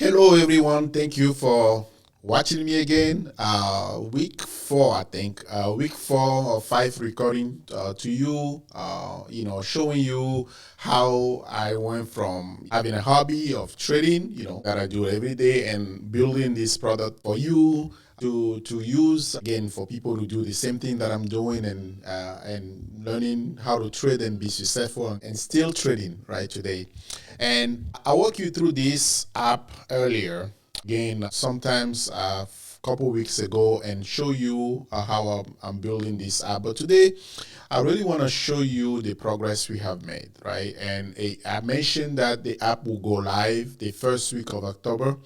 Hello, everyone. Thank you for watching me again. Week four, I think. Week 4 or 5 recording to you. Showing you how I went from having a hobby of trading, that I do every day, and building this product for you to use again for people to do the same thing that I'm doing and learning how to trade and be successful and still trading right today. And I walked you through this app earlier, again, sometimes a couple weeks ago, and show you how I'm building this app. But today, I really want to show you the progress we have made, right? And I mentioned that the app will go live the first week of October,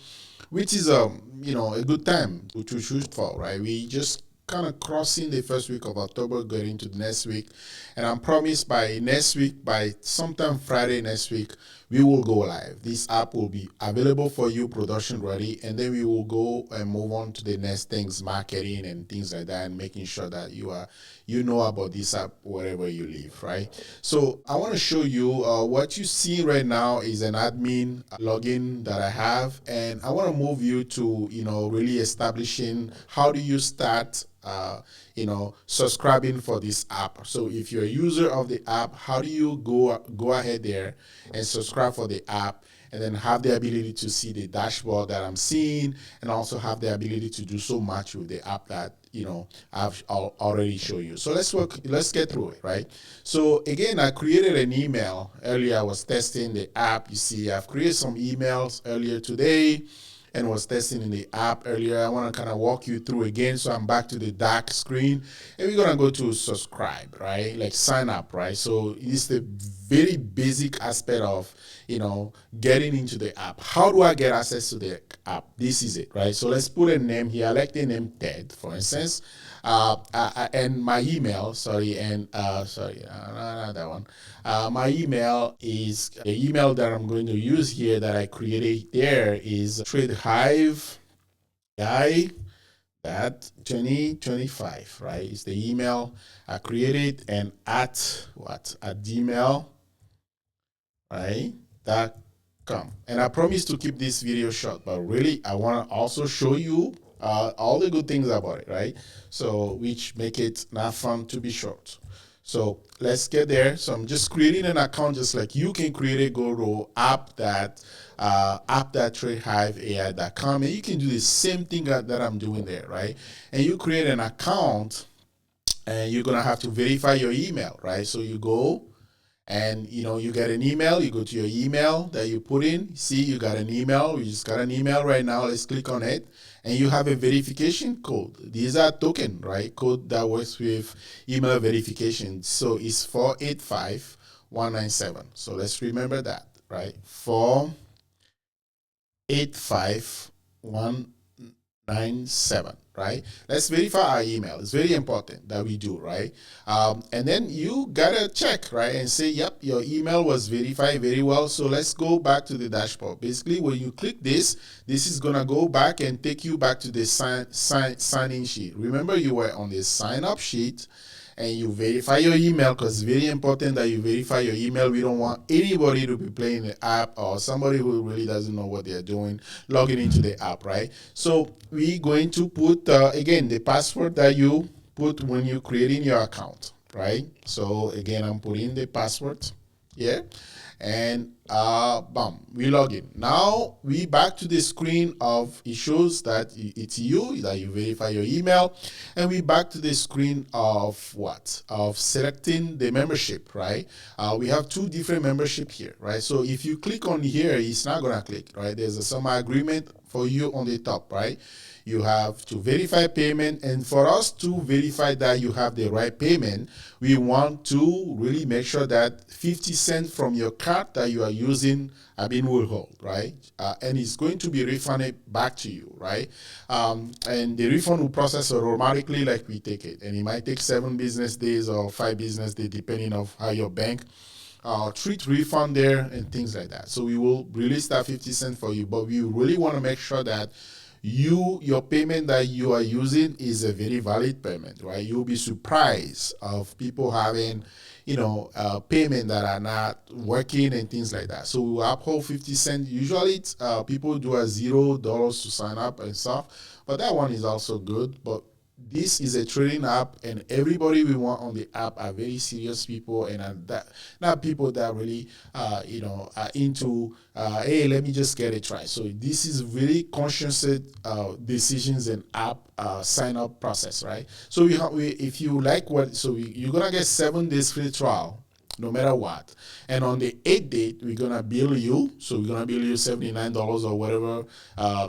which is a good time to shoot for, right? We just kind of crossing the first week of October, going into the next week, and I'm promised by next week, by sometime Friday next week, we will go live. This app will be available for you, production ready, and then we will go and move on to the next things, marketing and things like that, and making sure that you know about this app wherever you live, right? So I want to show you what you see right now is an admin login that I have, and I want to move you to really establishing how do you start subscribing for this app. So if you're a user of the app, how do you go ahead there and subscribe for the app, and then have the ability to see the dashboard that I'm seeing, and also have the ability to do so much with the app that I've already shown you. So let's get through it, right? So again, I created an email earlier. I was testing the app. You see, I've created some emails earlier today and was testing in the app earlier. I want to kind of walk you through again. So I'm back to the dark screen, and we're going to go to subscribe, right? Like sign up, right? So it's the very basic aspect of, getting into the app. How do I get access to the app? This is it, right? So let's put a name here. I like the name Ted, for instance. And my email, not that one. My email is the email that I'm going to use here that I created there is TradeHive AI that 2025, right? It's the email I created, and at Gmail, right? .com. And I promise to keep this video short, but really I want to also show you all the good things about it, right? So which make it not fun to be short. So let's get there. So I'm just creating an account just like you can create a go to app.tradehiveai.com, and you can do the same thing that I'm doing there, right? And you create an account, and you're gonna have to verify your email, right? So you go and you get an email, you go to your email that you put in. See, you got an email, you just got an email right now. Let's click on it, and you have a verification code. These are token, right? Code that works with email verification. So it's 485197. So let's remember that, right? 485197, right? Let's verify our email. It's very important that we do, right? And then you gotta check, right, and say, yep, your email was verified very well. So let's go back to the dashboard. Basically, when you click this is gonna go back and take you back to the sign-in sheet. Remember, you were on the sign-up sheet, and you verify your email, because it's very important that you verify your email. We don't want anybody to be playing the app, or somebody who really doesn't know what they're doing logging into the app, right? So we're going to put, again, the password that you put when you're creating your account, right? So again, I'm putting the password here, and boom, we log in. Now we back to the screen of, it shows that it's you, that you verify your email, and we back to the screen of selecting the membership, right? We have two different membership here, right? So if you click on here, it's not gonna click, right? There's a summer agreement for you on the top, right? You have to verify payment, and for us to verify that you have the right payment, we want to really make sure that 50 cents from your card that you are using have been withheld, right? And it's going to be refunded back to you, right? And the refund will process automatically like we take it, and it might take 7 business days or 5 business days depending on how your bank treat refund there and things like that. So we will release that 50 cents for you, but we really want to make sure that your payment that you are using is a very valid payment, right? You'll be surprised of people having, payment that are not working and things like that. So we uphold 50 cents. Usually people do a $0 to sign up and stuff, but that one is also good. But this is a trading app, and everybody we want on the app are very serious people, and are that not people that really are into hey, let me just get it right. So this is really conscious decisions and app sign up process, right? So if you like you're gonna get 7 days free trial no matter what. And on the 8th date, we're gonna bill you. So we're gonna bill you $79 or whatever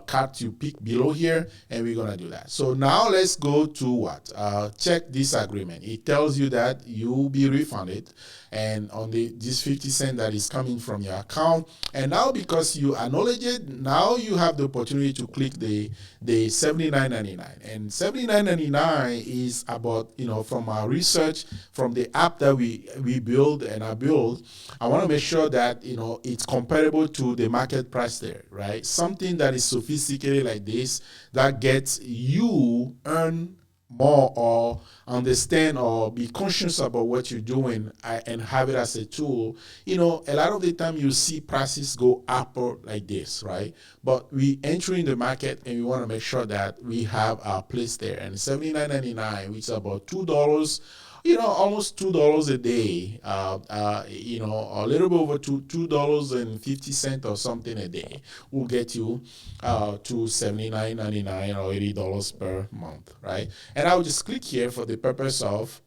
card you pick below here, and we're gonna do that. So now let's go to what? Check this agreement. It tells you that you'll be refunded, and on this 50 cent that is coming from your account. And now because you acknowledge it, now you have the opportunity to click the $79.99. And $79.99 is about, from our research, from the app that we build and I build, I want to make sure that it's comparable to the market price there, right? Something that is sophisticated like this that gets you earn more or understand or be conscious about what you're doing and have it as a tool. A lot of the time you see prices go up or like this, right? But we enter in the market and we want to make sure that we have our place there. And $79.99, which is about $2, almost $2 a day, a little bit over $2.50 or something a day will get you to $79.99 or $80 per month, right? And I'll just click here for the purpose of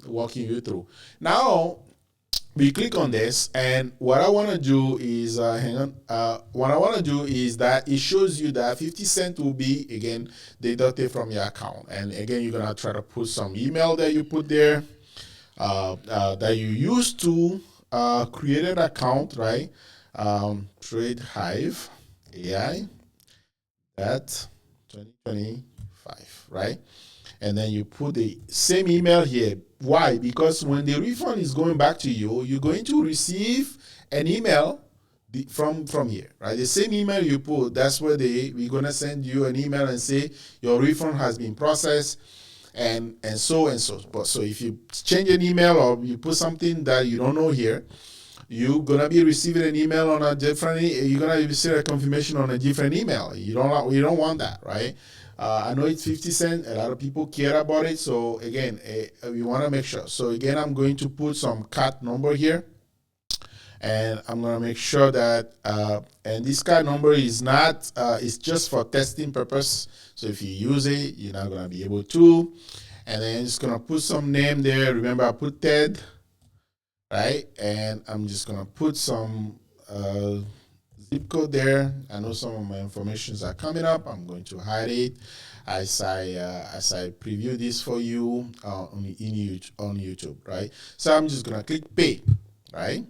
walking you through. Now, we click on this, and what I want to do is what I want to do is that it shows you that 50 cents will be again deducted from your account. And again, you're gonna try to put some email that you put there that you used to create an account, right? TradeHive AI that 2025, right? And then you put the same email here. Why? Because when the refund is going back to you, you're going to receive an email from here, right? The same email you put, that's where we're gonna send you an email and say your refund has been processed, and so and so. But so if you change an email or you put something that you don't know here, you're gonna be receiving an email on a different. You're gonna receive a confirmation on a different email. You don't want that, right? I know it's 50 cents. A lot of people care about it. So again, we want to make sure. So again, I'm going to put some card number here, and I'm going to make sure that and this card number is not. It's just for testing purpose. So if you use it, you're not going to be able to. And then I'm just going to put some name there. Remember, I put Ted, right? And I'm just going to put some zip code there. I know some of my informations are coming up. I'm going to hide it as I preview this for you on YouTube, right? So I'm just gonna click pay, right?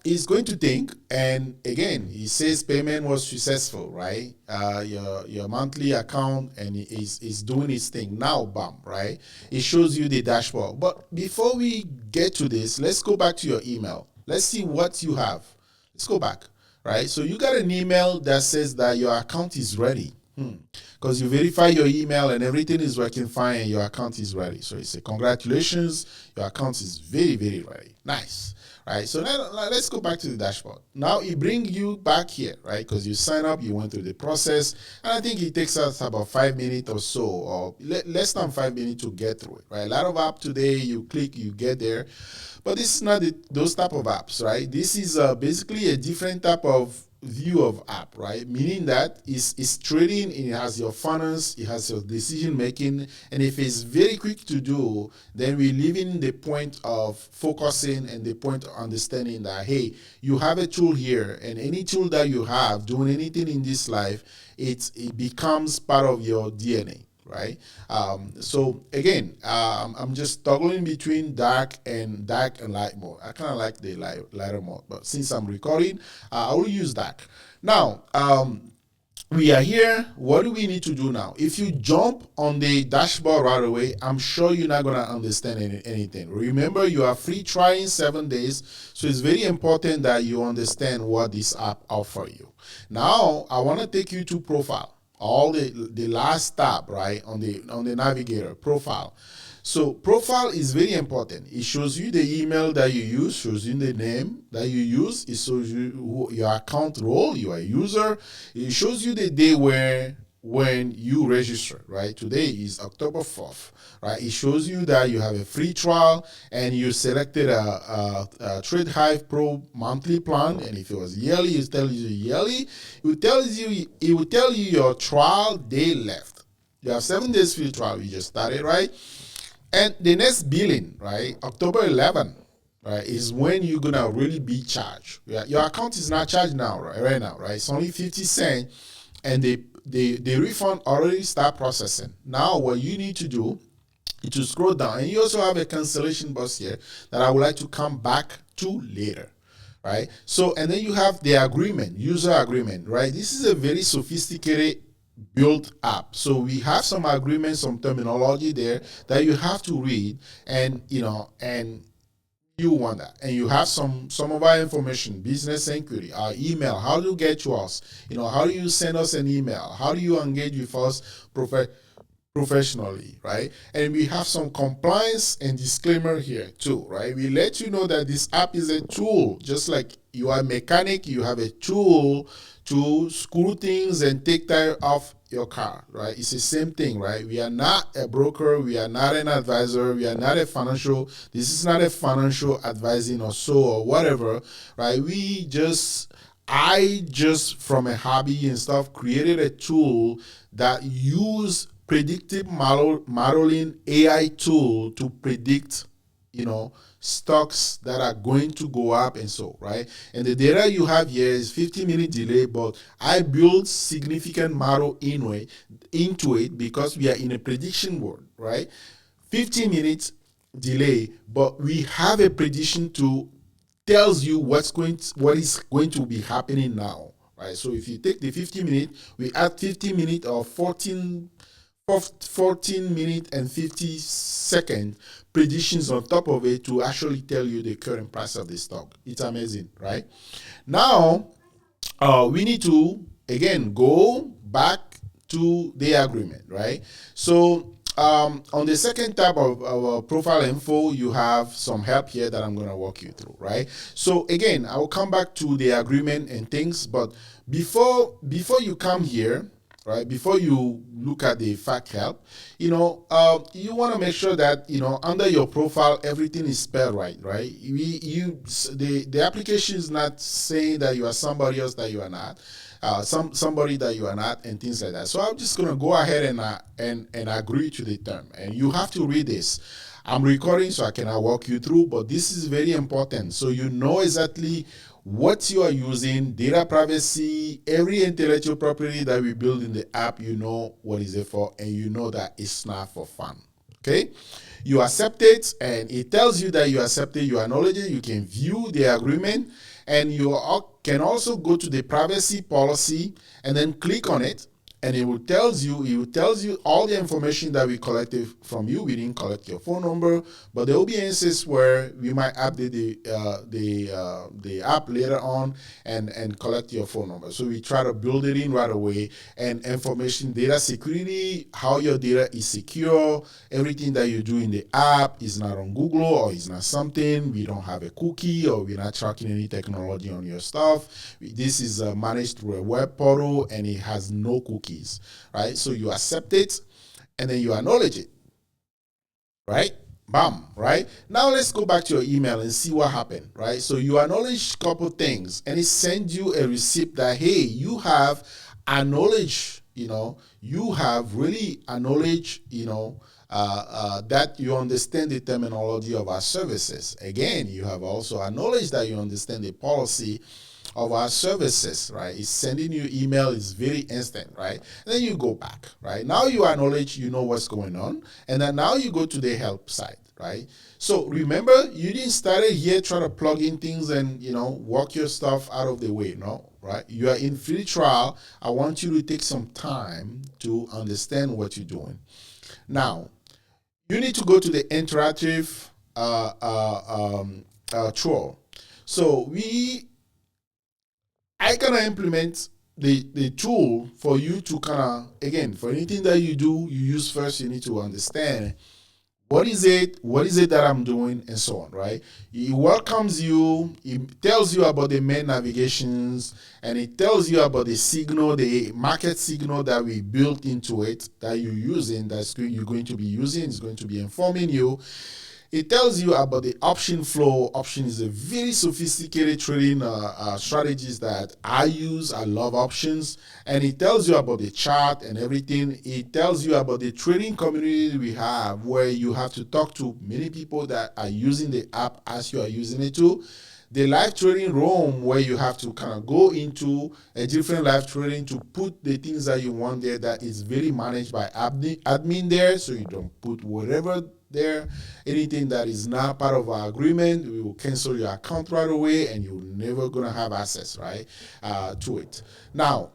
It's going to think, and again, it says payment was successful, right? Your monthly account and is doing its thing now. Bam, right? It shows you the dashboard. But before we get to this, let's go back to your email. Let's see what you have. Let's go back, right? So you got an email that says that your account is ready. Because you verify your email and everything is working fine and your account is ready. So it's a congratulations, your account is very, very ready. Nice, right? So now let's go back to the dashboard. Now it brings you back here, right? Because you sign up, you went through the process, and I think it takes us about 5 minutes or so, or less than 5 minutes to get through it, right? A lot of apps today, you click, you get there. But this is not those type of apps, right? This is basically a different type of view of app, right? Meaning that it's trading, it has your finance, it has your decision making, and if it's very quick to do, then we're leaving the point of focusing and the point of understanding that, hey, you have a tool here, and any tool that you have doing anything in this life, it becomes part of your DNA. Right. So again, I'm just toggling between dark and light mode. I kind of like the lighter mode, but since I'm recording, I will use dark. Now, we are here. What do we need to do now? If you jump on the dashboard right away, I'm sure you're not going to understand anything. Remember, you are free trying 7 days. So it's very important that you understand what this app offers you. Now, I want to take you to profile. All the last tab, right, on the navigator, profile. So profile is very important. It shows you the email that you use, shows you the name that you use. It shows you your account role, you are a user. It shows you the day when you register, right? Today is October 4th, right? It shows you that you have a free trial and you selected a TradeHive Pro monthly plan. And if it was yearly, it tells you yearly. It will tell you your trial day left. You have 7 days free trial. You just started, right? And the next billing, right, October 11, right, is when you're gonna really be charged. Yeah, your account is not charged now, right now, right? It's only 50 cents, and the refund already start processing. Now, what you need to do is to scroll down, and you also have a cancellation box here that I would like to come back to later. Right? So, and then you have the agreement, user agreement, right? This is a very sophisticated built app. So we have some agreements, some terminology there that you have to read, and and you want that. And you have some of our information, business inquiry, our email, how do you get to us? How do you send us an email? How do you engage with us professionally, right? And we have some compliance and disclaimer here too, right? We let you know that this app is a tool. Just like you are a mechanic, you have a tool to screw things and take tire off your car, right? It's the same thing, right? We are not a broker, we are not an advisor, we are not a financial, this is not a financial advising or so or whatever, right? I just from a hobby and stuff created a tool that use predictive modeling AI tool to predict, stocks that are going to go up and so, right? And the data you have here is 15-minute delay, but I built significant model into it because we are in a prediction world, right? 15 minutes delay, but we have a prediction to tells you what is going to be happening now, right? So if you take the 15 minute, we add 15 minutes or 14 minute and 50-second predictions on top of it to actually tell you the current price of the stock. It's amazing, right? Now, we need to, again, go back to the agreement, right? So on the second tab of our profile info, you have some help here that I'm going to walk you through, right? So again, I will come back to the agreement and things, but before you come here, right, before you look at the fact help, you want to make sure that under your profile everything is spelled right, right? The application is not saying that you are somebody else that you are not, somebody that you are not, and things like that. So I'm just gonna go ahead and agree to the term, and you have to read this. I'm recording so I cannot walk you through, but this is very important so you know exactly what you are using, data privacy, every intellectual property that we build in the app, you know what is it for, and you know that it's not for fun. Okay? You accept it, and it tells you that you accept it, you acknowledge it, you can view the agreement, and you can also go to the privacy policy and then click on it, and it will tells you all the information that we collected from you. We didn't collect your phone number, but there will be instances where we might update the app later on and collect your phone number. So we try to build it in right away, and information, data security, how your data is secure, everything that you do in the app is not on Google or is not something. We don't have a cookie or we're not tracking any technology on your stuff. This is managed through a web portal and it has no cookie. Right? So you accept it and then you acknowledge it. Right? Bam, right? Now let's go back to your email and see what happened, right? So you acknowledge a couple things and it sends you a receipt that, hey, you have acknowledged, you have really acknowledged, that you understand the terminology of our services. Again, you have also acknowledged that you understand the policy of our services, right? It's sending you email, is very instant, right? And then you go back, right? Now you acknowledge, you know what's going on, and then now you go to the help side, right? So remember, you didn't start it here trying to plug in things and, work your stuff out of the way, no, right? You are in free trial. I want you to take some time to understand what you're doing. Now, you need to go to the interactive tool. So I kind of implement the tool for you to kind of, again, for anything that you do, you use first, you need to understand what is it that I'm doing, and so on, right? It welcomes you, it tells you about the main navigations, and it tells you about the signal, the market signal that we built into it, that you're using, you're going to be using, it's going to be informing you. It tells you about the option flow. Option is a very sophisticated trading strategies that I use. I love options. And it tells you about the chart and everything. It tells you about the trading community we have, where you have to talk to many people that are using the app as you are using it too. The live trading room, where you have to kind of go into a different live trading to put the things that you want there, that is very managed by admin there, so you don't put whatever there. Anything that is not part of our agreement, we will cancel your account right away, and you're never gonna have access, right, to it. Now,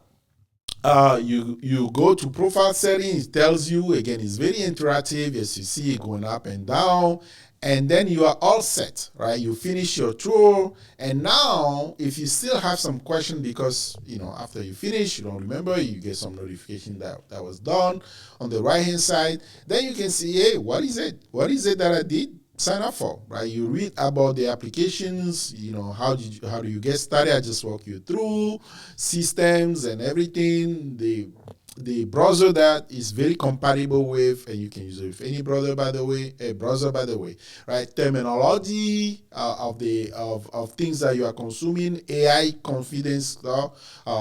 you go to profile settings. It tells you again. It's very interactive. As you see it going up and down, and then you are all set, right? You finish your tour, and now if you still have some question, because after you finish, you don't remember, you get some notification that was done on the right hand side. Then you can see, hey, what is it that I did sign up for, right? You read about the applications, how do you get started. I just walk you through systems and everything. The browser that is very compatible with, and you can use it with any browser, by the way, right? Terminology of things that you are consuming, AI confidence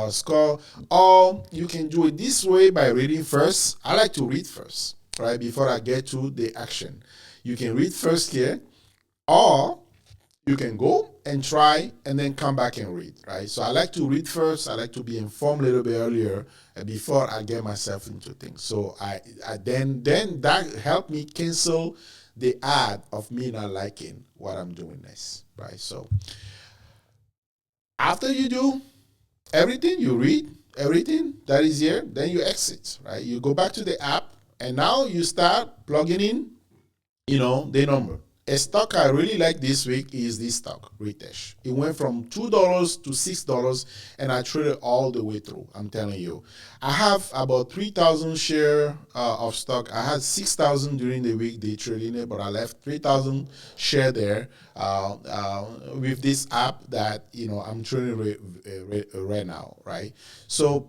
score, or you can do it this way by reading first. I like to read first, right, before I get to the action. You can read first here, or you can go and try and then come back and read, right? So I like to read first. I like to be informed a little bit earlier before I get myself into things. So I then that helped me cancel the ad of me not liking what I'm doing next, right? So after you do everything, you read everything that is here, then you exit, right? You go back to the app, and now you start plugging in the number. A stock I really like this week is this stock, Ritesh. It went from $2 to $6, and I traded all the way through. I'm telling you. I have about 3,000 share of stock. I had 6,000 during the week day trading it, but I left 3,000 share there with this app that I'm trading right now, right? So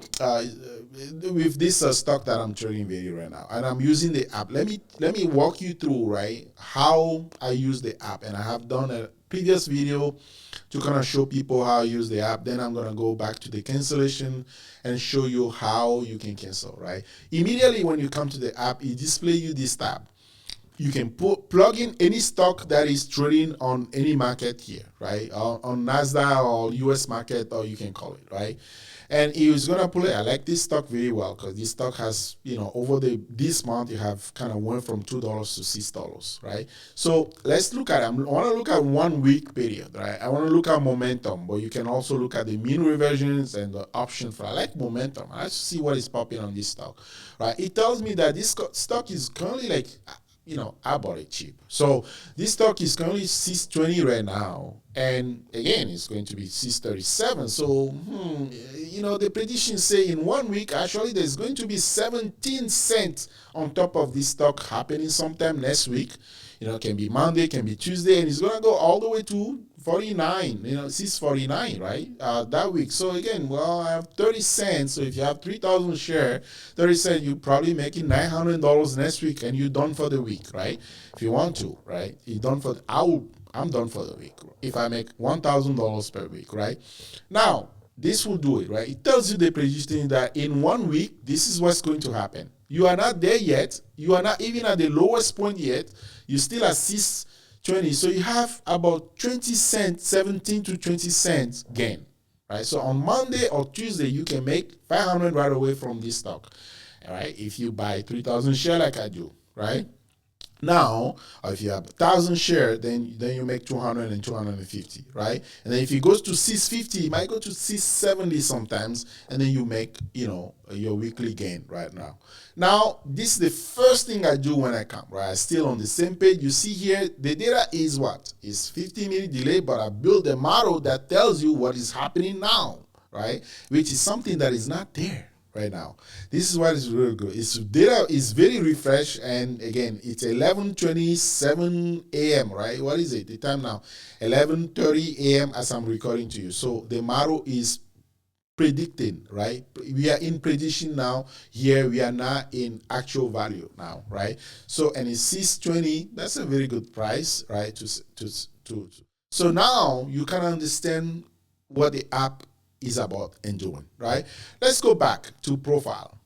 with this stock that I'm trading right now, and I'm using the app. Let me walk you through, right, how I use the app. And I have done a previous video to kind of show people how I use the app. Then I'm going to go back to the cancellation and show you how you can cancel, right? Immediately when you come to the app, it displays you this tab. You can plug in any stock that is trading on any market here, right? On NASDAQ or US market, or you can call it, right? And it was gonna pull it. I like this stock very well, because this stock has, over this month, you have kind of went from $2 to $6, right? So let's look at it. I want to look at 1 week period, right? I want to look at momentum, but you can also look at the mean reversions and the option for. I like momentum. I like to see what is popping on this stock, right? It tells me that this stock is currently like, I bought it cheap. So this stock is currently 620 right now. And again, it's going to be 637. So, the predictions say in 1 week, actually, there's going to be 17 cents on top of this stock happening sometime next week. It can be Monday, can be Tuesday, and it's going to go all the way to 49, 649, right? That week. So again, I have 30 cents. So if you have 3,000 share, 30 cents, you're probably making $900 next week, and you're done for the week, right? If you want to, right? You're done for, I'm done for the week. If I make $1,000 per week, right? Now, this will do it, right? It tells you the prediction that in 1 week, this is what's going to happen. You are not there yet. You are not even at the lowest point yet. You're still at 620. So you have about 20 cents, 17 to 20 cents gain, right? So on Monday or Tuesday, you can make 500 right away from this stock, all right? If you buy 3,000 share like I do, right? Now, if you have 1,000 shares, then you make 200 and 250, right? And then if it goes to 650, it might go to 670 sometimes, and then you make, your weekly gain right now. Now, this is the first thing I do when I come, right? I'm still on the same page. You see here, the data is what? It's 15-minute delay, but I built a model that tells you what is happening now, right? Which is something that is not there right now. This is what is really good. Its data is very refreshed, and again, it's 11:27 a.m. Right? What is it? The time now, 11:30 a.m. as I'm recording to you. So the model is predicting, right? We are in prediction now. Here we are not in actual value now, right? So and it's 620. That's a very good price, right? To so now you can understand what the app is about and doing, right? Let's go back to profile.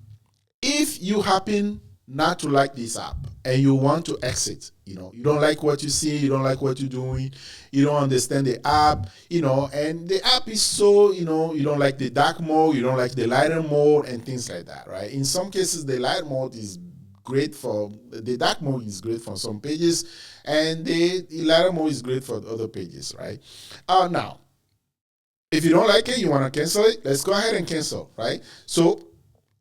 If you happen not to like this app and you want to exit, you don't like what you see, you don't like what you're doing, you don't understand the app, and the app is so, you don't like the dark mode, you don't like the lighter mode and things like that, right? In some cases, the light mode is great for, the dark mode is great for some pages, and the lighter mode is great for other pages, right? Now, if you don't like it, you want to cancel it, let's go ahead and cancel, right? So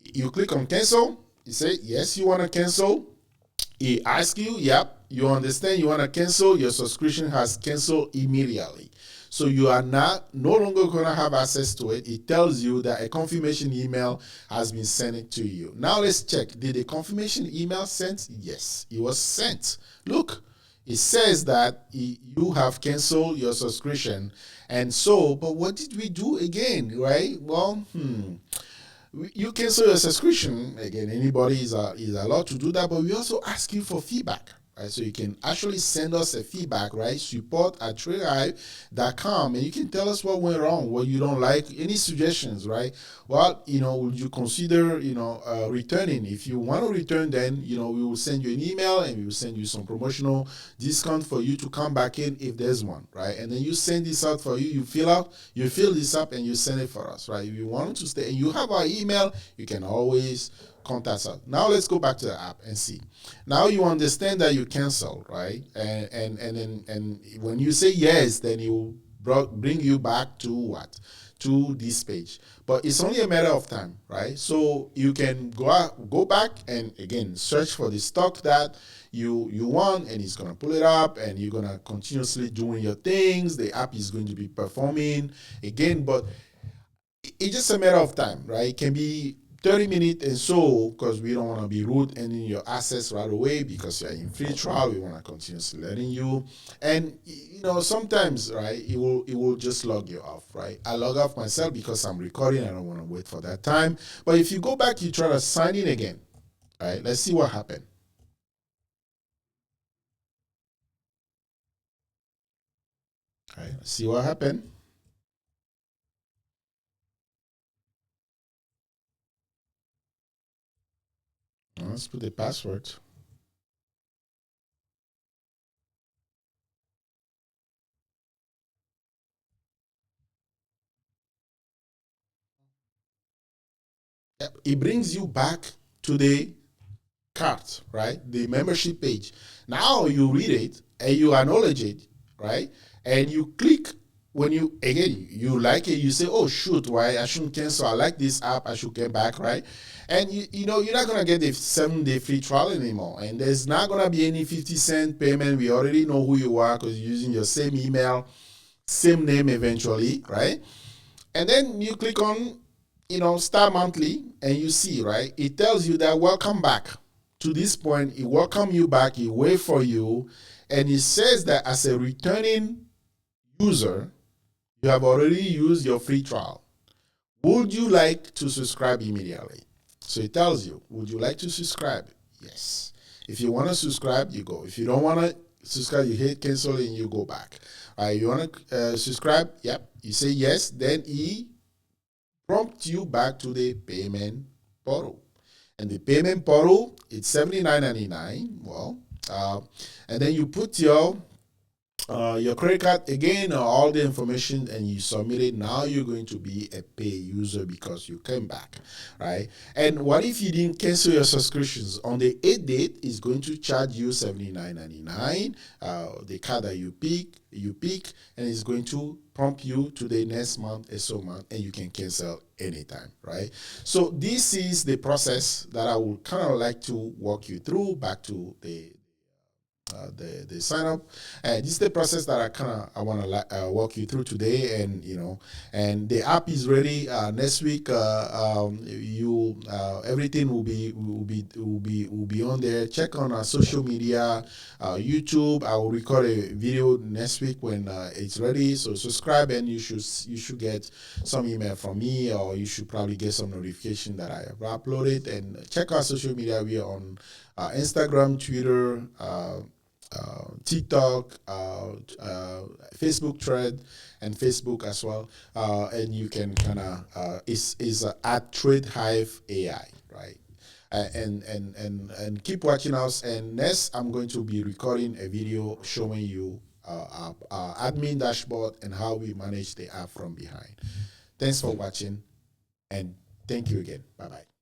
you click on cancel, you say, yes, you want to cancel. It asks you, yep, you understand, you want to cancel, your subscription has canceled immediately. So you are no longer going to have access to it. It tells you that a confirmation email has been sent to you. Now let's check. Did the confirmation email sent? Yes, it was sent. Look, it says that you have canceled your subscription. And so, but what did we do again, right? Well, you cancel your subscription. Again, anybody is allowed to do that, but we also ask you for feedback. Right, so you can actually send us a feedback, right? support@tradehive.com, and you can tell us what went wrong, what you don't like, any suggestions, right? Well, would you consider, returning? If you want to return, then, we will send you an email and we will send you some promotional discount for you to come back in if there's one, right? And then you send this out for you, you fill this up and you send it for us, right? If you want to stay and you have our email, you can always contact us. Now let's go back to the app and see. Now you understand that you cancel, right? And when you say yes, then it will bring you back to what? To this page. But it's only a matter of time, right? So you can go back and again search for the stock that you want, and it's gonna pull it up, and you're gonna continuously doing your things. The app is going to be performing again, but it's just a matter of time, right? It can be 30 minutes and so, because we don't want to be rude ending your access right away because you're in free trial. We want to continuously letting you, and sometimes, right, it will just log you off, right? I log off myself because I'm recording. I don't want to wait for that time. But if you go back, you try to sign in again, right? Let's see what happened. All right, let's see what happened. Let's put the password. It brings you back to the cart, right? The membership page. Now you read it and you acknowledge it, right? And you click when you like it, you say, oh shoot, why I shouldn't cancel. I like this app, I should get back, right? And you're not gonna get the 7-day free trial anymore. And there's not gonna be any 50-cent payment. We already know who you are because you're using your same email, same name eventually, right? And then you click on start monthly, and you see, right, it tells you that welcome back to this point. It welcome you back, it wait for you, and it says that as a returning user, you have already used your free trial. Would you like to subscribe immediately? So it tells you, would you like to subscribe? Yes. If you want to subscribe, you go. If you don't want to subscribe, you hit cancel and you go back. You want to subscribe? Yep. You say yes, then prompt you back to the payment portal. And the payment portal, it's $79.99. Well, and then you put your your credit card again, all the information, and you submit it. Now you're going to be a pay user because you came back, right? And what if you didn't cancel your subscriptions on the 8th date? Is going to charge you $79.99. The card that you pick, and it's going to prompt you to the next month, a so month, and you can cancel anytime, right? So this is the process that I would kind of like to walk you through. Back to the sign up, and this is the process that I want to walk you through today. And and the app is ready. Next week, you everything will be on there. Check on our social media, YouTube. I will record a video next week when it's ready. So subscribe, and you should get some email from me, or you should probably get some notification that I have uploaded. And check our social media. We are on Instagram, Twitter, TikTok, Facebook thread, and Facebook as well. And you can kind of is at TradeHive AI, right? And keep watching us. And next, I'm going to be recording a video showing you our admin dashboard and how we manage the app from behind. Thanks for watching, and thank you again. Bye bye.